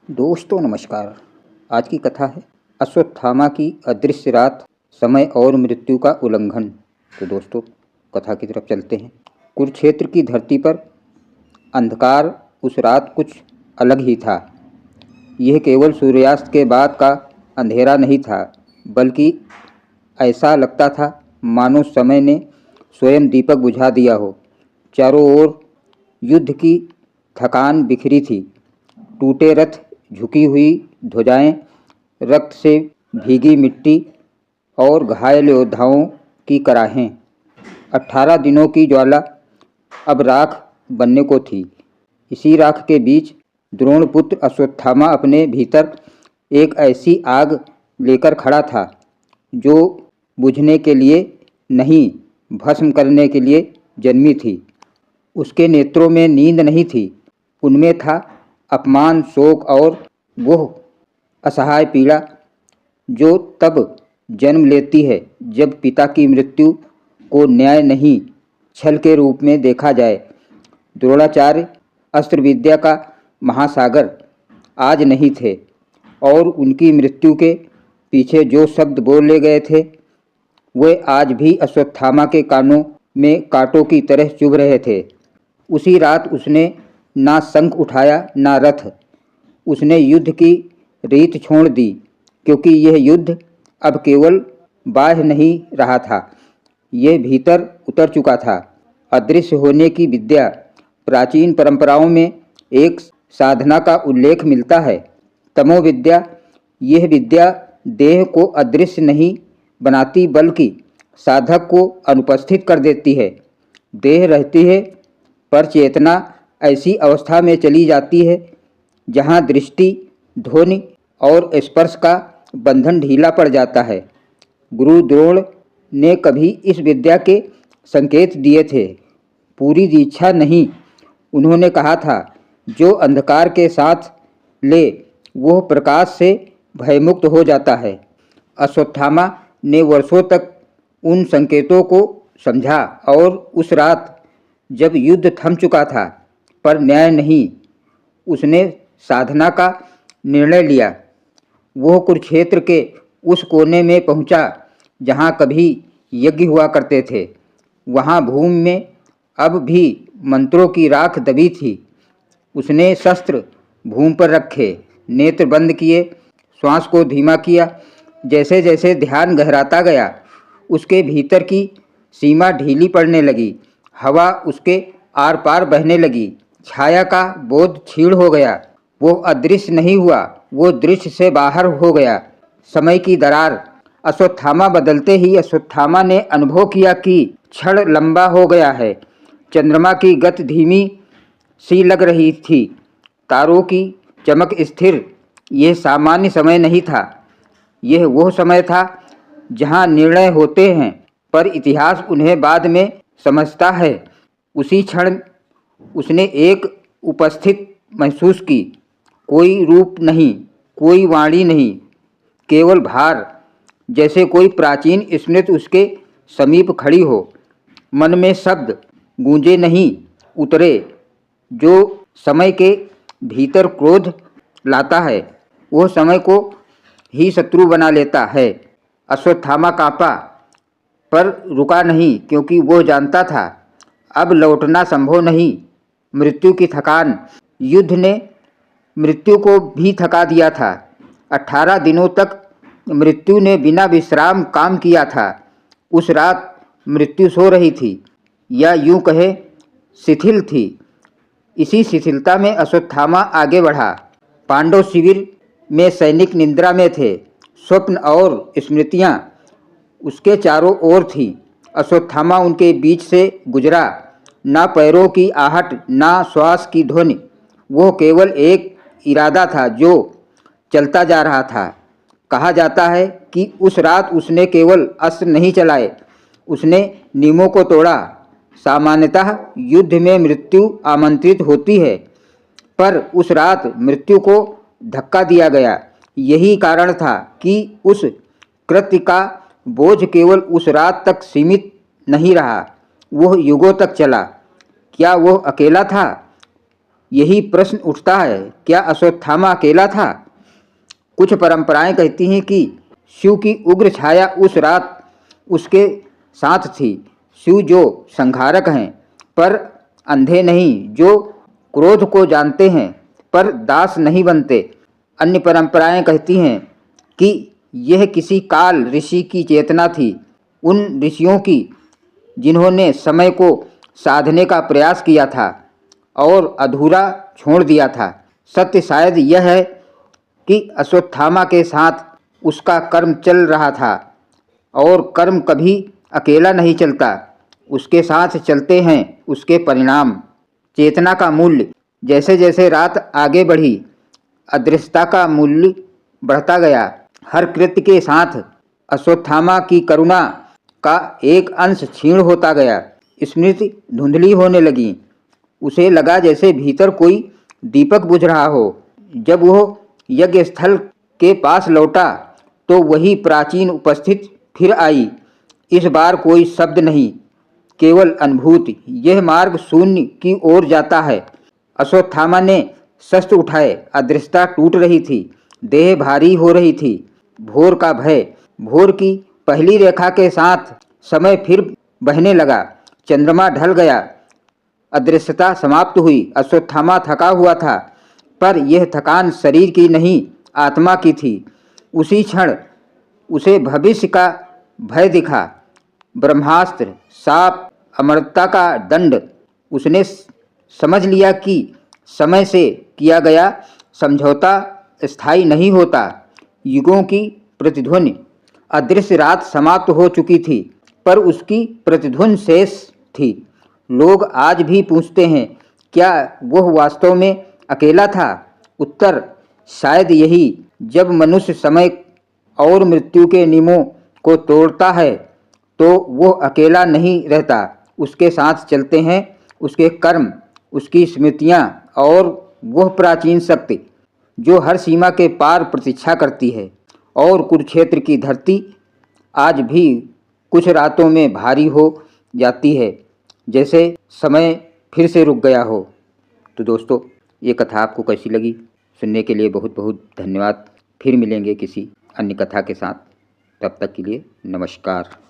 दोस्तों नमस्कार। आज की कथा है अश्वत्थामा की अदृश्य रात, समय और मृत्यु का उल्लंघन। तो दोस्तों कथा की तरफ चलते हैं। कुरुक्षेत्र की धरती पर अंधकार उस रात कुछ अलग ही था। यह केवल सूर्यास्त के बाद का अंधेरा नहीं था, बल्कि ऐसा लगता था मानो समय ने स्वयं दीपक बुझा दिया हो। चारों ओर युद्ध की थकान बिखरी थी। टूटे रथ, झुकी हुई ध्वजाएं, रक्त से भीगी मिट्टी और घायल योद्धाओं की कराहें। 18 दिनों की ज्वाला अब राख बनने को थी। इसी राख के बीच द्रोणपुत्र अश्वत्थामा अपने भीतर एक ऐसी आग लेकर खड़ा था जो बुझने के लिए नहीं, भस्म करने के लिए जन्मी थी। उसके नेत्रों में नींद नहीं थी, उनमें था अपमान, शोक और वह असहाय पीड़ा जो तब जन्म लेती है जब पिता की मृत्यु को न्याय नहीं, छल के रूप में देखा जाए। द्रोणाचार्य अस्त्र विद्या का महासागर आज नहीं थे और उनकी मृत्यु के पीछे जो शब्द बोले गए थे वे आज भी अश्वत्थामा के कानों में कांटों की तरह चुभ रहे थे। उसी रात उसने ना शंख उठाया ना रथ। उसने युद्ध की रीत छोड़ दी, क्योंकि यह युद्ध अब केवल बाह्य नहीं रहा था, यह भीतर उतर चुका था। अदृश्य होने की विद्या, प्राचीन परंपराओं में एक साधना का उल्लेख मिलता है, तमोविद्या। यह विद्या देह को अदृश्य नहीं बनाती, बल्कि साधक को अनुपस्थित कर देती है। देह रहती है पर चेतना ऐसी अवस्था में चली जाती है जहाँ दृष्टि, ध्वनि और स्पर्श का बंधन ढीला पड़ जाता है। गुरु द्रोण ने कभी इस विद्या के संकेत दिए थे, पूरी दीक्षा नहीं। उन्होंने कहा था, जो अंधकार के साथ ले वह प्रकाश से भयमुक्त हो जाता है। अश्वत्थामा ने वर्षों तक उन संकेतों को समझा और उस रात जब युद्ध थम चुका था पर न्याय नहीं, उसने साधना का निर्णय लिया। वह कुरुक्षेत्र के उस कोने में पहुंचा जहां कभी यज्ञ हुआ करते थे। वहां भूमि में अब भी मंत्रों की राख दबी थी। उसने शस्त्र भूमि पर रखे, नेत्र बंद किए, श्वास को धीमा किया। जैसे जैसे ध्यान गहराता गया, उसके भीतर की सीमा ढीली पड़ने लगी। हवा उसके आर पार बहने लगी। छाया का बोध क्षीण हो गया। वो अदृश्य नहीं हुआ, वो दृश्य से बाहर हो गया। समय की दरार। अश्वत्थामा बदलते ही अश्वत्थामा ने अनुभव किया कि क्षण लंबा हो गया है। चंद्रमा की गति धीमी सी लग रही थी, तारों की चमक स्थिर। यह सामान्य समय नहीं था, यह वो समय था जहाँ निर्णय होते हैं पर इतिहास उन्हें बाद में समझता है। उसी क्षण उसने एक उपस्थित महसूस की। कोई रूप नहीं, कोई वाणी नहीं, केवल भार, जैसे कोई प्राचीन स्मृति उसके समीप खड़ी हो। मन में शब्द गूंजे नहीं, उतरे। जो समय के भीतर क्रोध लाता है वह समय को ही शत्रु बना लेता है। अश्वत्थामा कांपा पर रुका नहीं, क्योंकि वह जानता था अब लौटना संभव नहीं। मृत्यु की थकान। युद्ध ने मृत्यु को भी थका दिया था। 18 दिनों तक मृत्यु ने बिना विश्राम काम किया था। उस रात मृत्यु सो रही थी, या यूं कहे शिथिल थी। इसी शिथिलता में अश्वत्थामा आगे बढ़ा। पांडव शिविर में सैनिक निद्रा में थे। स्वप्न और स्मृतियां उसके चारों ओर थीं। अश्वत्थामा उनके बीच से गुजरा। ना पैरों की आहट, ना श्वास की ध्वनि, वो केवल एक इरादा था जो चलता जा रहा था। कहा जाता है कि उस रात उसने केवल अस्त्र नहीं चलाए, उसने नियमों को तोड़ा। सामान्यतः युद्ध में मृत्यु आमंत्रित होती है, पर उस रात मृत्यु को धक्का दिया गया। यही कारण था कि उस कृत्य का बोझ केवल उस रात तक सीमित नहीं रहा, वह युगों तक चला। क्या वह अकेला था यही प्रश्न उठता है, क्या अश्वत्थामा अकेला था? कुछ परंपराएं कहती हैं कि शिव की उग्र छाया उस रात उसके साथ थी। शिव जो संहारक हैं पर अंधे नहीं, जो क्रोध को जानते हैं पर दास नहीं बनते। अन्य परंपराएं कहती हैं कि यह किसी काल ऋषि की चेतना थी, उन ऋषियों की जिन्होंने समय को साधने का प्रयास किया था और अधूरा छोड़ दिया था। सत्य शायद यह है कि अश्वत्थामा के साथ उसका कर्म चल रहा था और कर्म कभी अकेला नहीं चलता, उसके साथ चलते हैं उसके परिणाम। चेतना का मूल्य। जैसे जैसे रात आगे बढ़ी, अदृश्यता का मूल्य बढ़ता गया। हर कृत्य के साथ अश्वत्थामा की करुणा का एक अंश क्षीण होता गया। स्मृति धुंधली होने लगी। उसे लगा जैसे भीतर कोई दीपक बुझ रहा हो। जब वह यज्ञ स्थल के पास लौटा तो वही प्राचीन उपस्थित फिर आई। इस बार कोई शब्द नहीं, केवल अनुभूति। यह मार्ग शून्य की ओर जाता है। अश्वत्थामा ने शस्त्र उठाए। अदृश्यता टूट रही थी, देह भारी हो रही थी। भोर का भय। भोर की पहली रेखा के साथ समय फिर बहने लगा। चंद्रमा ढल गया। अदृश्यता समाप्त हुई। अश्वत्थामा थका हुआ था, पर यह थकान शरीर की नहीं, आत्मा की थी। उसी क्षण उसे भविष्य का भय दिखा। ब्रह्मास्त्र, साप, अमरता का दंड। उसने समझ लिया कि समय से किया गया समझौता स्थायी नहीं होता। युगों की प्रतिध्वनि। अदृश्य रात समाप्त हो चुकी थी, पर उसकी प्रतिध्वनि शेष थी। लोग आज भी पूछते हैं, क्या वह वास्तव में अकेला था? उत्तर शायद यही। जब मनुष्य समय और मृत्यु के नियमों को तोड़ता है तो वह अकेला नहीं रहता। उसके साथ चलते हैं उसके कर्म, उसकी स्मृतियाँ और वह प्राचीन शक्ति जो हर सीमा के पार प्रतीक्षा करती है। और कुरुक्षेत्र की धरती आज भी कुछ रातों में भारी हो जाती है, जैसे समय फिर से रुक गया हो। तो दोस्तों, ये कथा आपको कैसी लगी? सुनने के लिए बहुत बहुत धन्यवाद। फिर मिलेंगे किसी अन्य कथा के साथ। तब तक के लिए नमस्कार।